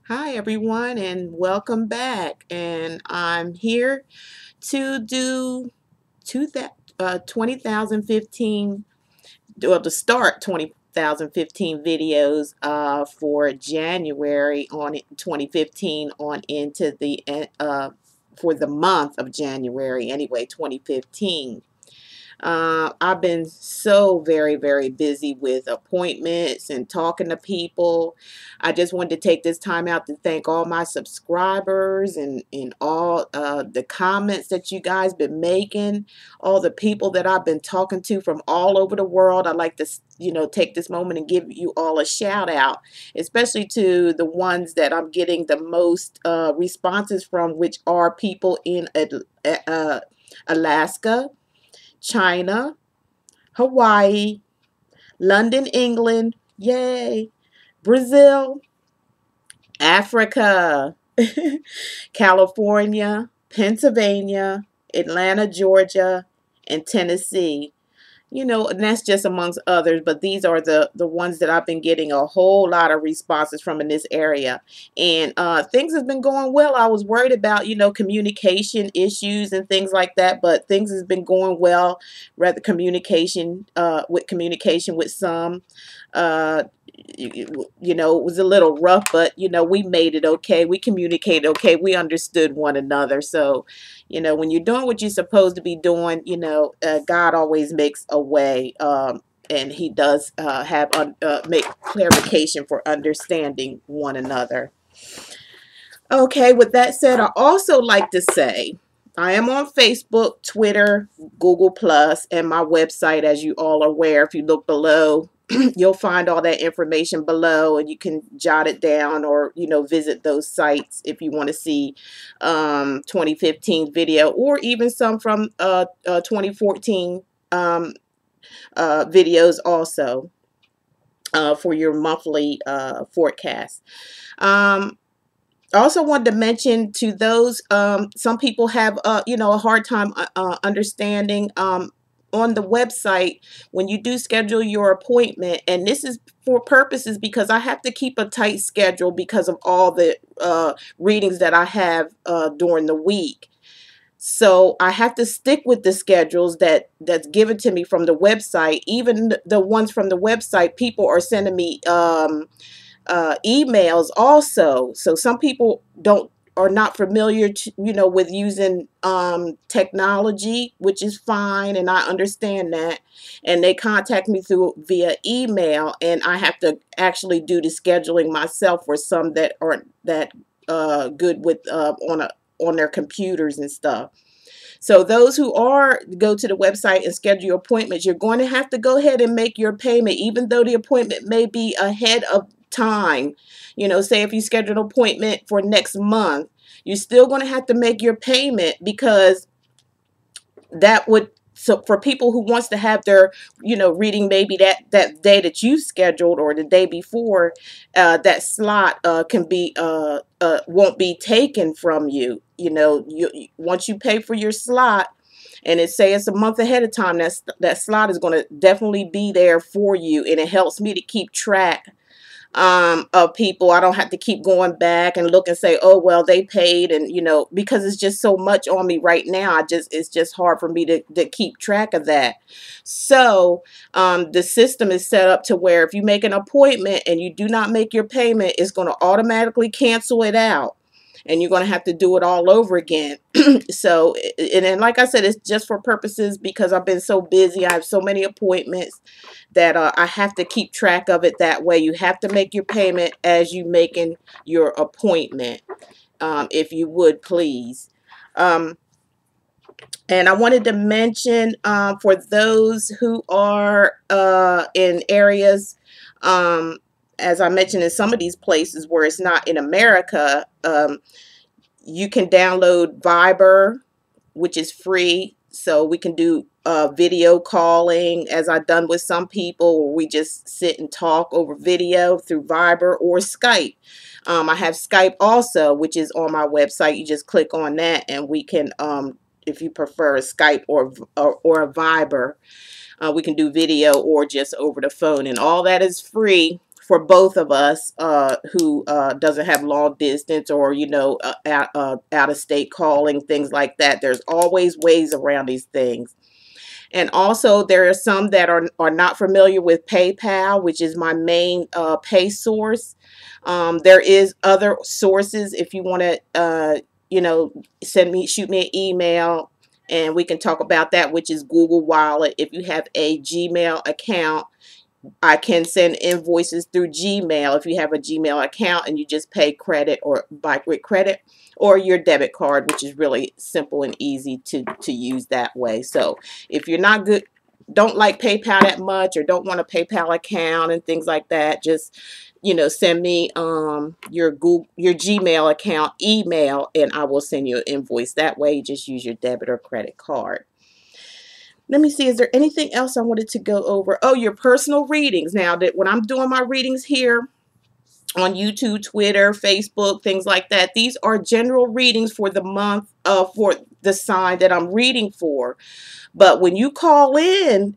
Hi everyone and welcome back. And I'm here to do 2015, well, to start 2015 videos for January on 2015 on into the for the month of January anyway, 2015. I've been so very busy with appointments and talking to people. I just wanted to take this time out to thank all my subscribers and all the comments that you guys been making, all the people that I've been talking to from all over the world. I'd like to, take this moment and give you all a shout out, especially to the ones that I'm getting the most responses from, which are people in Alaska, China, Hawaii, London, England, yay, Brazil, Africa, California, Pennsylvania, Atlanta, Georgia, and Tennessee. And that's just amongst others, but these are the ones that I've been getting a whole lot of responses from in this area. And things have been going well. I was worried about, communication issues and things like that, but things has been going well. Rather communication with some. It was a little rough, but we made it okay. We communicated okay. We understood one another. So when you're doing what you're supposed to be doing, God always makes a way, and He does make clarification for understanding one another. Okay, with that said, I also like to say I am on Facebook, Twitter, Google Plus, and my website, as you all are aware. If you look below, you'll find all that information below, and you can jot it down or visit those sites if you want to see 2015 video or even some from 2014 videos also for your monthly forecast. I also wanted to mention to those, some people have, a hard time understanding on the website when you do schedule your appointment. And this is for purposes because I have to keep a tight schedule because of all the readings that I have during the week. So I have to stick with the schedules that's given to me from the website. Even the ones from the website, people are sending me emails also. So some people are not familiar with using technology, which is fine, and I understand that, and they contact me via email, and I have to actually do the scheduling myself for some that aren't that good with on their computers and stuff. So those who go to the website and schedule your appointments, you're going to have to go ahead and make your payment, even though the appointment may be ahead of time. Say if you schedule an appointment for next month, you're still going to have to make your payment because so for people who wants to have their reading maybe that day that you scheduled or the day before, that slot won't be taken from you. Once you pay for your slot and it's a month ahead of time, that slot is going to definitely be there for you, and it helps me to keep track of people. I don't have to keep going back and look and say, oh, well, they paid, and because it's just so much on me right now. It's just hard for me to keep track of that. So the system is set up to where if you make an appointment and you do not make your payment, it's going to automatically cancel it out, and you're going to have to do it all over again. So, and like I said, it's just for purposes because I've been so busy. I have so many appointments that I have to keep track of it that way. You have to make your payment as you making your appointment, if you would please. And I wanted to mention for those who are in areas, as I mentioned, in some of these places where it's not in America, you can download Viber, which is free. So we can do video calling, as I've done with some people, where we just sit and talk over video through Viber or Skype. I have Skype also, which is on my website. You just click on that, and we can, if you prefer a Skype or a Viber, we can do video or just over the phone, and all that is free for both of us who doesn't have long distance or, you know, out of state calling, things like that. There's always ways around these things. And also there are some that are not familiar with PayPal, which is my main pay source. There is other sources if you want to, you know, shoot me an email and we can talk about that, which is Google Wallet. If you have a Gmail account, I can send invoices through Gmail if you have a Gmail account and you just pay credit or by quick credit or your debit card, which is really simple and easy to use that way. So if you're not good, don't like PayPal that much or don't want a PayPal account and things like that, just, you know, send me your Gmail account email and I will send you an invoice that way. You just use your debit or credit card. Let me see, is there anything else I wanted to go over? Oh, your personal readings. Now that when I'm doing my readings here on YouTube, Twitter, Facebook, things like that, these are general readings for the month for the sign that I'm reading for. But when you call in,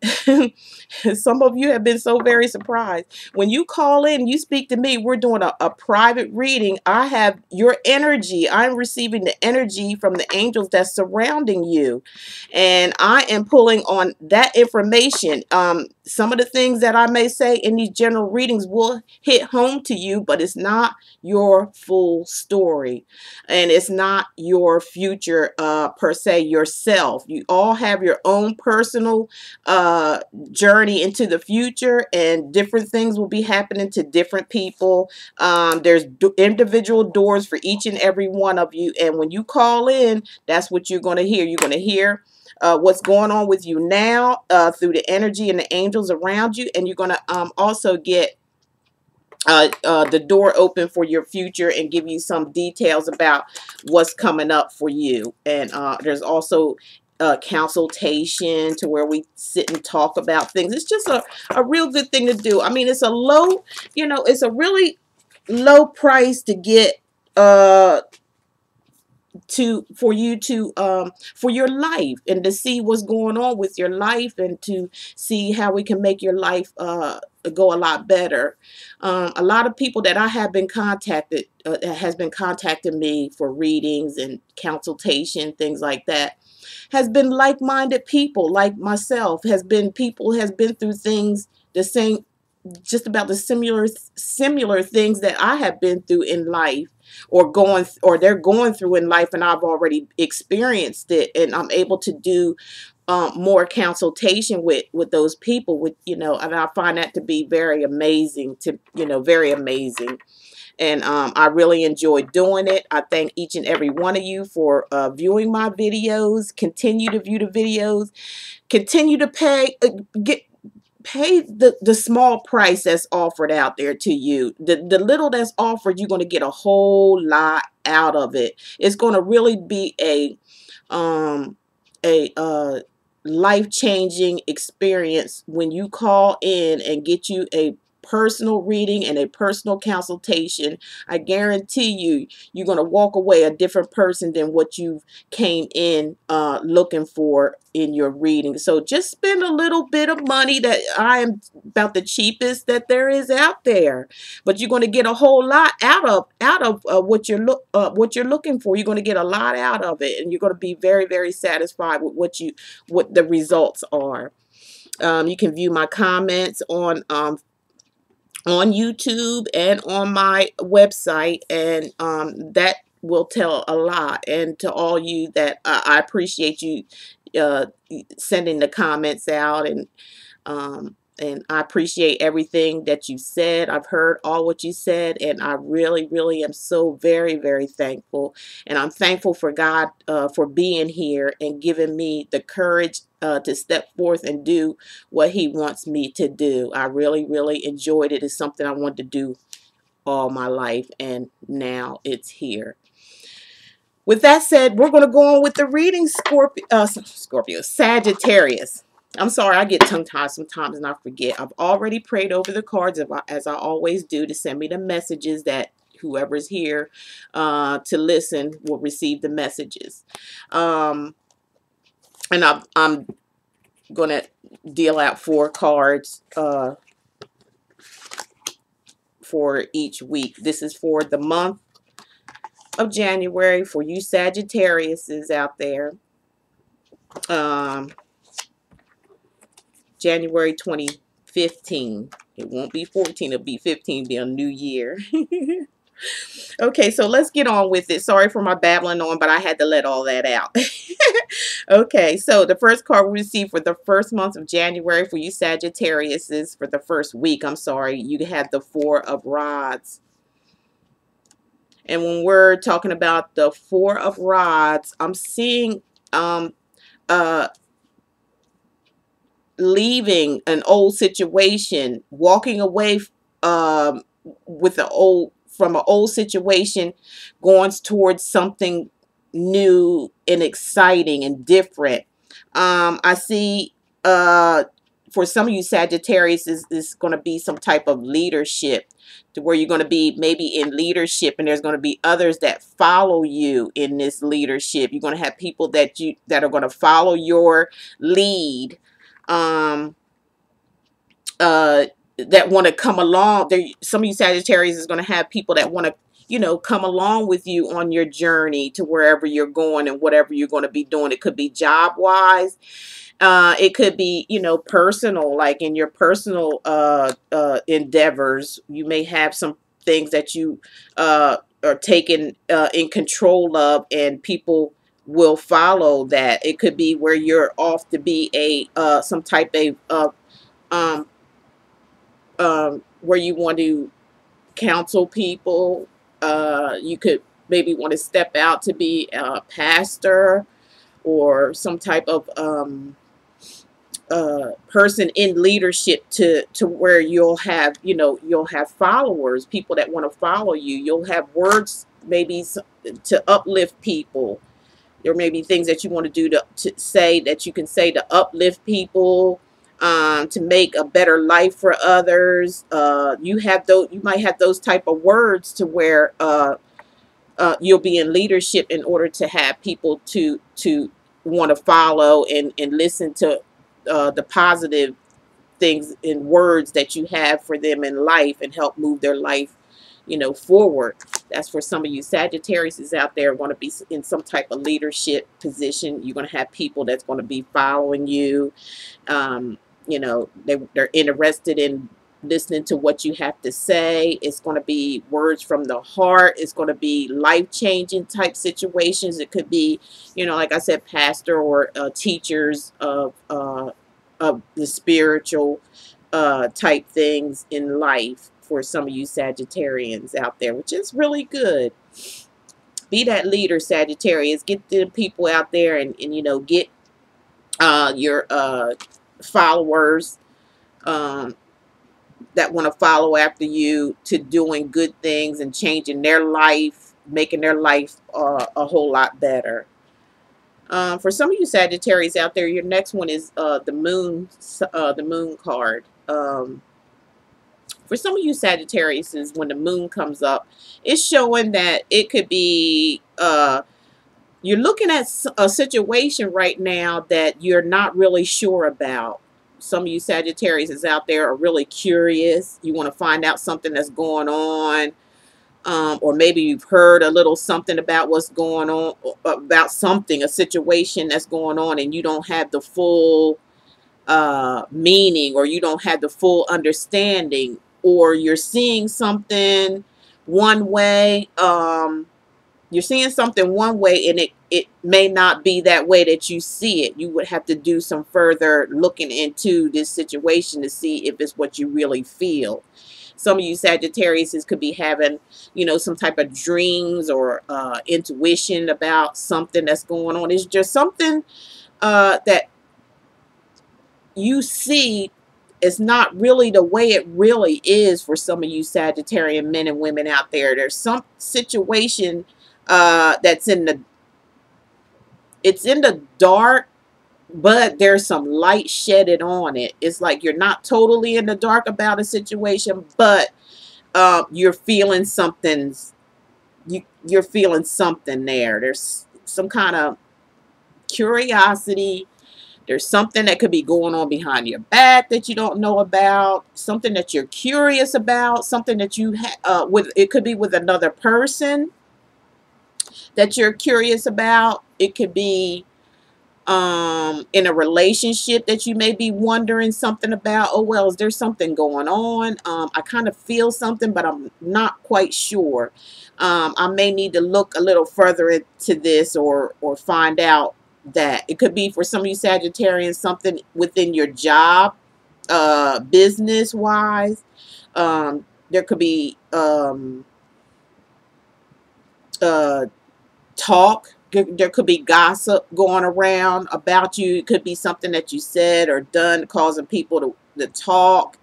some of you have been so very surprised. When you call in, you speak to me, we're doing a private reading. I have your energy. I'm receiving the energy from the angels that's surrounding you. And I am pulling on that information. Some of the things that I may say in these general readings will hit home to you, but it's not your full story. And it's not your future per se yourself. You all have your own personal journey into the future, and different things will be happening to different people. There's individual doors for each and every one of you, and when you call in, that's what you're going to hear. You're going to hear what's going on with you now through the energy and the angels around you, and you're going to also get the door open for your future and give you some details about what's coming up for you. And there's also consultation to where we sit and talk about things. It's just a real good thing to do. I mean, it's a low, you know, it's a really low price to get for you to for your life and to see what's going on with your life and to see how we can make your life go a lot better. A lot of people that I have been contacted has been contacting me for readings and consultation, things like that, has been like-minded people like myself, has been through things the same, just about the similar things that I have been through in life, or they're going through in life, and I've already experienced it, and I'm able to do more consultation with those people, with, you know, and I find that to be very amazing, very amazing. And I really enjoy doing it. I thank each and every one of you for viewing my videos. Continue to view the videos. Continue to pay the small price that's offered out there to you. The little that's offered, you're going to get a whole lot out of it. It's going to really be a life-changing experience when you call in and get you a personal reading and a personal consultation. I guarantee you, you're going to walk away a different person than what you came in looking for in your reading. So just spend a little bit of money. That I am about the cheapest that there is out there, but you're going to get a whole lot out of what you're looking for. You're going to get a lot out of it, and you're going to be very, very satisfied with what the results are. You can view my comments on YouTube and on my website, and that will tell a lot. And to all you that I appreciate you sending the comments out, and I appreciate everything that you said. I've heard all what you said, and I really, really am so very, very thankful. And I'm thankful for God for being here and giving me the courage to step forth and do what He wants me to do. I really, really enjoyed it. It's something I wanted to do all my life, and now it's here. With that said, we're going to go on with the reading. Scorpio, Sagittarius. I'm sorry, I get tongue-tied sometimes and I forget. I've already prayed over the cards, as I always do, to send me the messages that whoever's here to listen will receive the messages. And I'm going to deal out 4 cards for each week. This is for the month of January for you Sagittariuses out there. Um, January 2015. It won't be 14, it'll be 15, be a new year. Okay, so let's get on with it. Sorry for my babbling on, but I had to let all that out. Okay, so the first card we received for the first month of January for you Sagittarius is for the first week. I'm sorry, you had the Four of Rods. And when we're talking about the Four of Rods, I'm seeing uh leaving an old situation, walking away with an old from an old situation, going towards something new and exciting and different. I see for some of you Sagittarius is going to be some type of leadership to where you're going to be maybe in leadership, and there's going to be others that follow you in this leadership. You're going to have people that are going to follow your lead, um that want to come along. There, some of you Sagittarius is going to have people that want to, you know, come along with you on your journey to wherever you're going and whatever you're going to be doing. It could be job wise. It could be, you know, personal, like in your personal endeavors. You may have some things that you are taking in control of, and people will follow that. It could be where you're off to be a some type of um, where you want to counsel people. You could maybe want to step out to be a pastor or some type of person in leadership to where you'll have, you know, you'll have followers, people that want to follow you. You'll have words maybe to uplift people. There may be things that you want to do to say, that you can say to uplift people, to make a better life for others. You have those, you might have those type of words to where you'll be in leadership in order to have people to want to follow and listen to the positive things and words that you have for them in life and help move their life, you know, forward. That's for some of you Sagittarius is out there going to be in some type of leadership position. You're going to have people that's going to be following you. You know, they're interested in listening to what you have to say. It's going to be words from the heart. It's going to be life-changing type situations. It could be, you know, like I said, pastor or teachers of the spiritual type things in life for some of you Sagittarians out there, which is really good. Be that leader, Sagittarius. Get the people out there and you know, get your followers that want to follow after you to doing good things and changing their life, making their life a whole lot better. For some of you Sagittarius out there, your next one is the moon card. For some of you Sagittarius, is when the moon comes up, it's showing that it could be you're looking at a situation right now that you're not really sure about. Some of you Sagittarius is out there are really curious. You want to find out something that's going on. Or maybe you've heard a little something about what's going on, about something, a situation that's going on, and you don't have the full meaning, or you don't have the full understanding, or you're seeing something one way. You're seeing something one way, and it may not be that way that you see it. You would have to do some further looking into this situation to see if it's what you really feel. Some of you Sagittarius could be having, you know, some type of dreams or intuition about something that's going on. It's just something that you see is not really the way it really is for some of you Sagittarian men and women out there. There's some situation that's in the dark, but there's some light shedded on it. It's like you're not totally in the dark about a situation, but you're feeling something's you're feeling something there. There's some kind of curiosity There's something that could be going on behind your back that you don't know about, something that you're curious about, something that you with, it could be with another person that you're curious about. It could be in a relationship that you may be wondering something about. Oh, well, is there something going on? I kind of feel something, but I'm not quite sure. I may need to look a little further into this, or find out. That it could be for some of you Sagittarians, something within your job, business wise. There could be uh, talk. There could be gossip going around about you. It could be something that you said or done causing people to talk,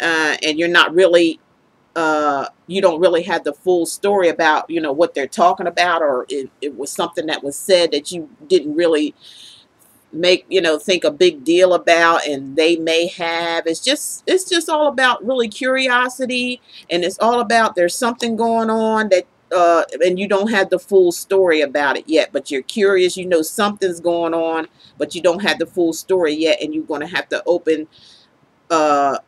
and you're not really, you don't really have the full story about, what they're talking about, or it was something that was said that you didn't really make, think a big deal about, and they may have. It's just all about really curiosity, and it's all about there's something going on that and you don't have the full story about it yet, but you're curious, something's going on, but you don't have the full story yet, and you're going to have to uh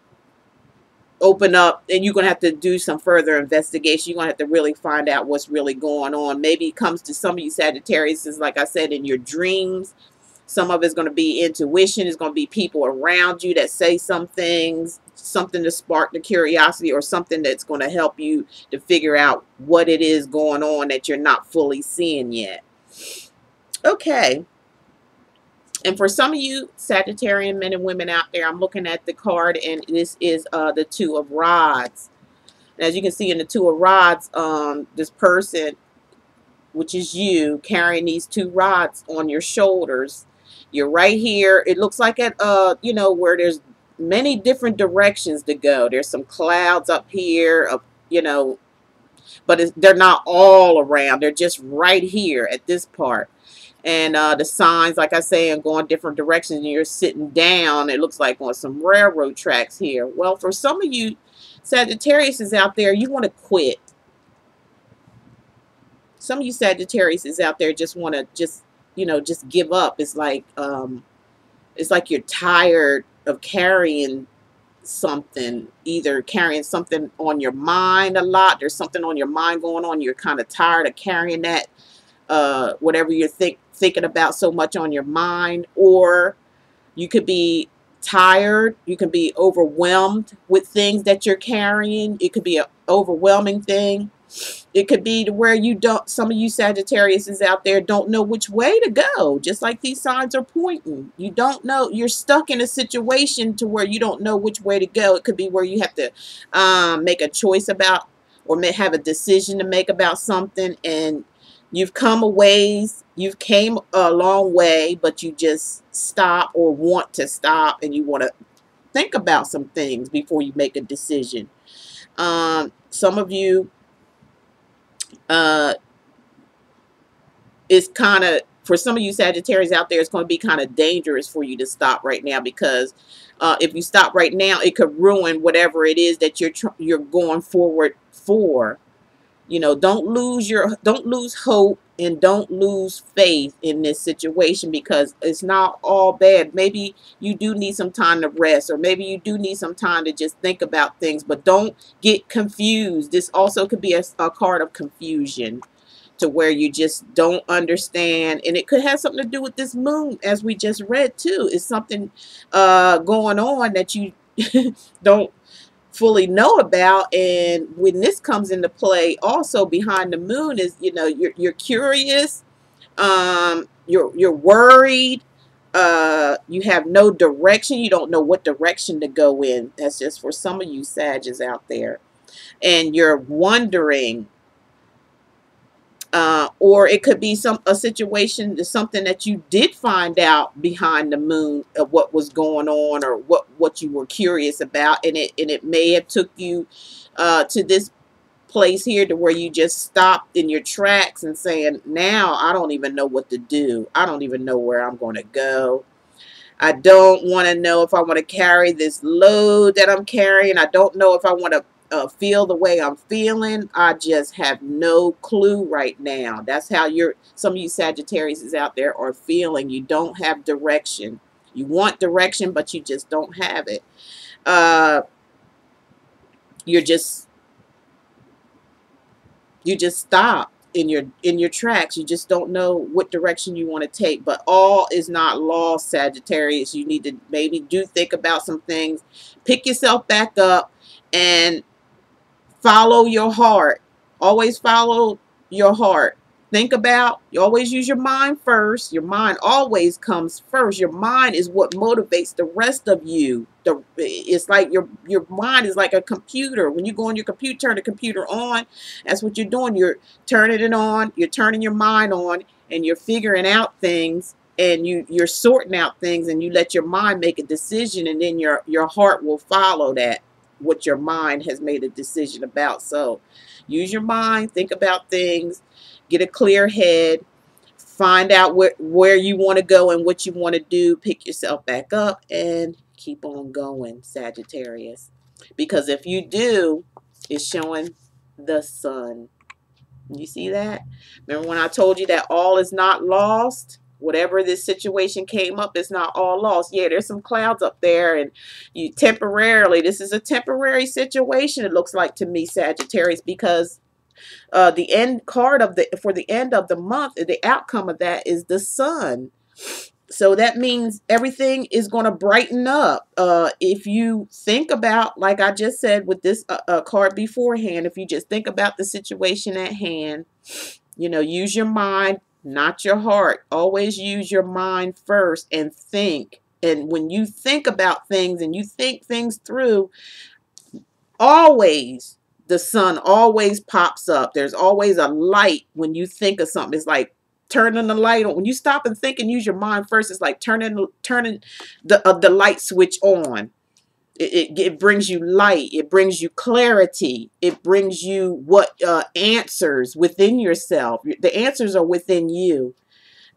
open up, and you're going to have to do some further investigation. You're going to have to really find out what's really going on. Maybe it comes to some of you Sagittarius, is like I said, in your dreams. Some of it's going to be intuition. It's going to be people around you that say some things, something to spark the curiosity, or something that's going to help you to figure out what it is going on that you're not fully seeing yet. Okay. And for some of you Sagittarian men and women out there, I'm looking at the card, and this is the Two of Rods. And as you can see in the Two of Rods, this person, which is you, carrying these two rods on your shoulders. You're right here. It looks like at where there's many different directions to go. There's some clouds up here, but they're not all around. They're just right here at this part. And the signs, like I say, are going different directions. And you're sitting down, it looks like on some railroad tracks here. Well, for some of you Sagittarius is out there, you want to quit. Some of you Sagittarius is out there just want to just give up. It's like you're tired of carrying something, either carrying something on your mind a lot. There's something on your mind going on. You're kind of tired of carrying that, whatever you're thinking about so much on your mind. Or you could be tired. You can be overwhelmed with things that you're carrying. It could be an overwhelming thing. It could be to where some of you Sagittarius is out there don't know which way to go, just like these signs are pointing. You don't know. You're stuck in a situation to where you don't know which way to go. It could be where you have to make a choice about, or may have a decision to make about something, and you've come a ways, you've came a long way, but you just stop, or want to stop, and you want to think about some things before you make a decision. Some of you, it's kind of, for some of you Sagittarius out there, it's going to be kind of dangerous for you to stop right now, because if you stop right now, it could ruin whatever it is that you're going forward for. Don't lose hope, and don't lose faith in this situation, because it's not all bad. Maybe you do need some time to rest, or maybe you do need some time to just think about things, but don't get confused. This also could be a card of confusion, to where you just don't understand, and it could have something to do with this moon, as we just read too. It's something going on that you don't fully know about. And when this comes into play, also behind the moon is, you're curious, you're worried, you have no direction, you don't know what direction to go in. That's just for some of you Sagittarius out there, and you're wondering. Or it could be a situation, something that you did find out behind the moon of what was going on, or what you were curious about, and it may have took you to this place here, to where you just stopped in your tracks and saying, now I don't even know what to do. I don't even know where I'm going to go. I don't want to know if I want to carry this load that I'm carrying. I don't know if I want to feel the way I'm feeling. I just have no clue right now. That's how some of you Sagittarius is out there are feeling. You don't have direction. You want direction, but you just don't have it. You're just you just stop in your tracks. You just don't know what direction you want to take. But all is not lost, Sagittarius. You need to maybe do think about some things, pick yourself back up, and follow your heart. Always follow your heart. Think about, you always use your mind first. Your mind always comes first. Your mind is what motivates the rest of you. It's like your mind is like a computer. When you go on your computer, turn the computer on, that's what you're doing. You're turning it on, you're turning your mind on, and you're figuring out things, and you're sorting out things, and you let your mind make a decision, and then your heart will follow that, what your mind has made a decision about. So use your mind, think about things, get a clear head, find out where you want to go and what you want to do, pick yourself back up, and keep on going, Sagittarius. Because if you do, it's showing the sun. You see that? Remember when I told you that all is not lost? Whatever this situation came up, it's not all lost. Yeah, there's some clouds up there, and you temporarily, this is a temporary situation, it looks like to me, Sagittarius, because the end card of for the end of the month, the outcome of that is the sun. So that means everything is going to brighten up. If you think about, like I just said with this card beforehand, if you just think about the situation at hand, you know, use your mind, not your heart. Always use your mind first and think. And when you think about things and you think things through, always, the sun always pops up. There's always a light when you think of something. It's like turning the light on. When you stop and think and use your mind first, it's like turning the light switch on. It brings you light. It brings you clarity. It brings you answers within yourself. The answers are within you.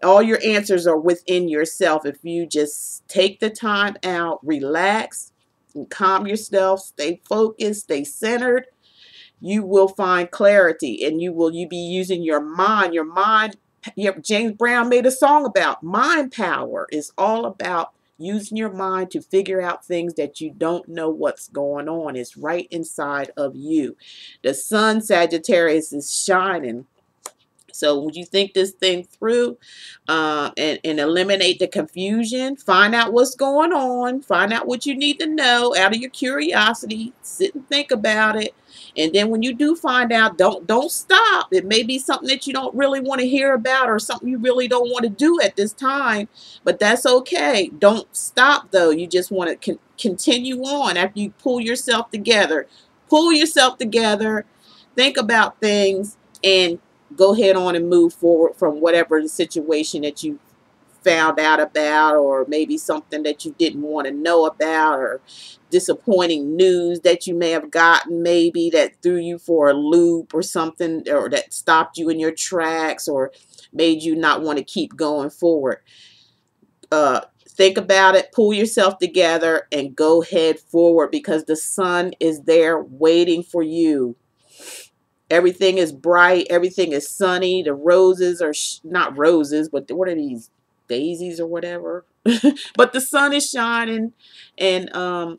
All your answers are within yourself. If you just take the time out, relax, and calm yourself, stay focused, stay centered, you will find clarity, and you be using your mind. Your mind, James Brown made a song about mind power. It's all about using your mind to figure out things that you don't know what's going on. It's right inside of you. The sun, Sagittarius, is shining. So would you think this thing through and eliminate the confusion? Find out what's going on. Find out what you need to know out of your curiosity. Sit and think about it. And then when you do find out, don't stop. It may be something that you don't really want to hear about, or something you really don't want to do at this time. But that's okay. Don't stop, though. You just want to continue on after you pull yourself together. Pull yourself together. Think about things and go ahead on and move forward from whatever the situation that you found out about, or maybe something that you didn't want to know about, or disappointing news that you may have gotten, maybe that threw you for a loop or something, or that stopped you in your tracks or made you not want to keep going forward. Think about it, pull yourself together, and go head forward, because the sun is there waiting for you. Everything is bright. Everything is sunny. The roses are not roses, but what are these? Daisies or whatever. But the sun is shining, and all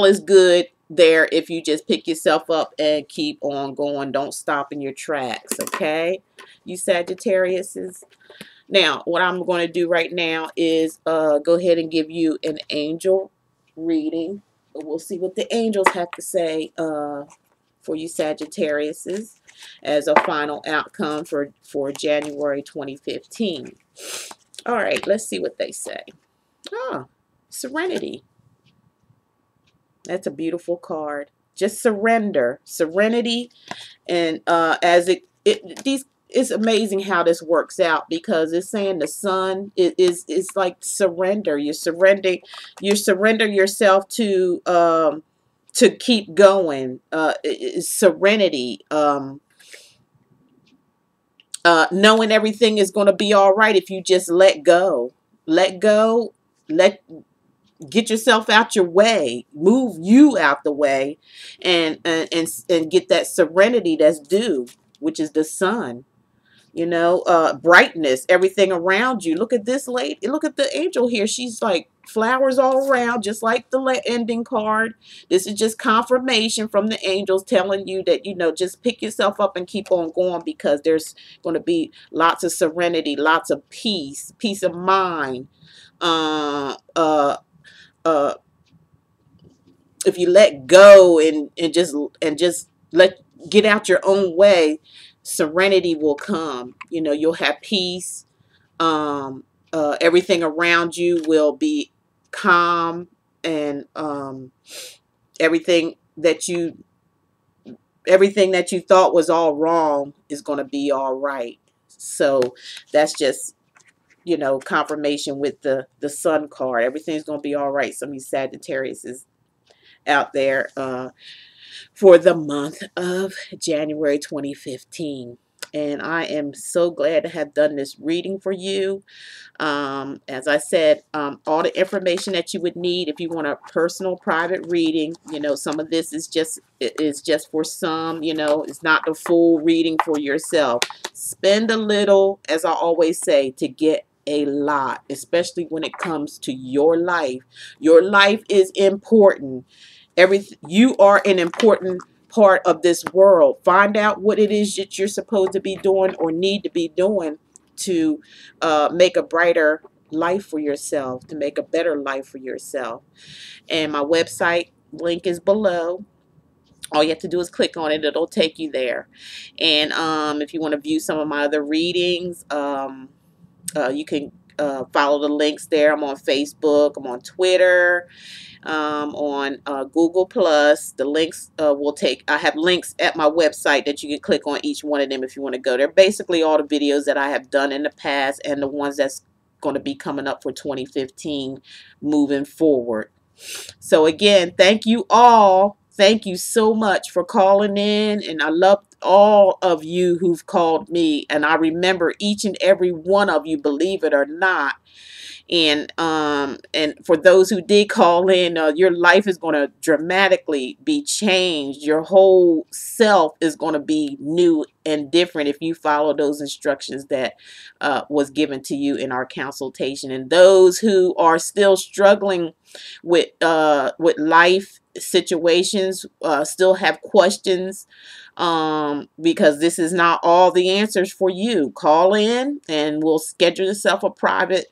is good there if you just pick yourself up and keep on going. Don't stop in your tracks, okay? You Sagittariuses. Now, what I'm going to do right now is go ahead and give you an angel reading. We'll see what the angels have to say for you Sagittariuses as a final outcome for January 2015. All right, let's see what they say. Serenity. That's a beautiful card. Just surrender, serenity, and it's amazing how this works out, because it's saying the sun is like surrender. You surrender yourself to keep going. Serenity. Knowing everything is going to be all right if you just let go. Get yourself out your way, move you out the way, and get that serenity that's due, which is the sun. You know, brightness, everything around you. Look at this lady. Look at the angel here. She's like flowers all around, just like the ending card. This is just confirmation from the angels telling you that, you know, just pick yourself up and keep on going, because there's going to be lots of serenity, lots of peace, peace of mind. Uh, uh, uh, if you let go and just let get out your own way, serenity will come. You know, you'll have peace. um Everything around you will be calm, and everything that you everything that you thought was all wrong is going to be all right. So that's just, you know, confirmation with the sun card. Everything's going to be all right. Some of you Sagittarius is out there for the month of January 2015. And I am so glad to have done this reading for you. As I said, all the information that you would need if you want a personal private reading. You know, some of this is just for some. You know, it's not the full reading for yourself. Spend a little, as I always say, to get a lot, especially when it comes to your life. Your life is important. You are an important part of this world. Find out what it is that you're supposed to be doing or need to be doing to make a brighter life for yourself, to make a better life for yourself. And my website link is below. All you have to do is click on it. It'll take you there. And if you want to view some of my other readings, you can follow the links there. I'm on Facebook. I'm on Twitter. On Google Plus. The links will take, I have links at my website that you can click on each one of them if you want to go. They're basically all the videos that I have done in the past and the ones that's going to be coming up for 2015 moving forward. So again, thank you all. Thank you so much for calling in, and I love all of you who've called me, and I remember each and every one of you, believe it or not. And for those who did call in, your life is going to dramatically be changed. Your whole self is going to be new and different if you follow those instructions that was given to you in our consultation. And those who are still struggling with life situations, still have questions, because this is not all the answers for you, call in and we'll schedule yourself a private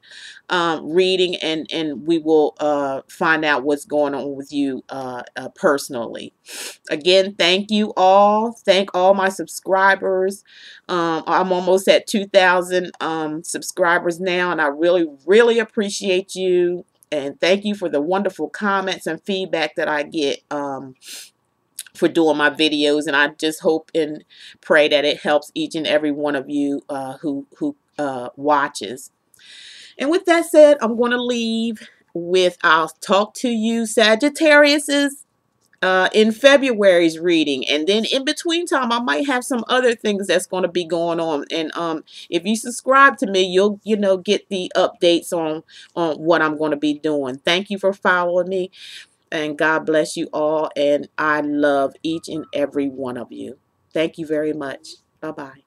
reading, and we will find out what's going on with you personally. Again, thank you all. Thank all my subscribers. I'm almost at 2,000 subscribers now, and I really appreciate you. And thank you for the wonderful comments and feedback that I get for doing my videos. And I just hope and pray that it helps each and every one of you who watches. And with that said, I'm going to leave with, I'll talk to you Sagittariuses in February's reading. And then in between time, I might have some other things that's going to be going on. And if you subscribe to me, you'll, you know, get the updates on what I'm going to be doing. Thank you for following me. And God bless you all. And I love each and every one of you. Thank you very much. Bye-bye.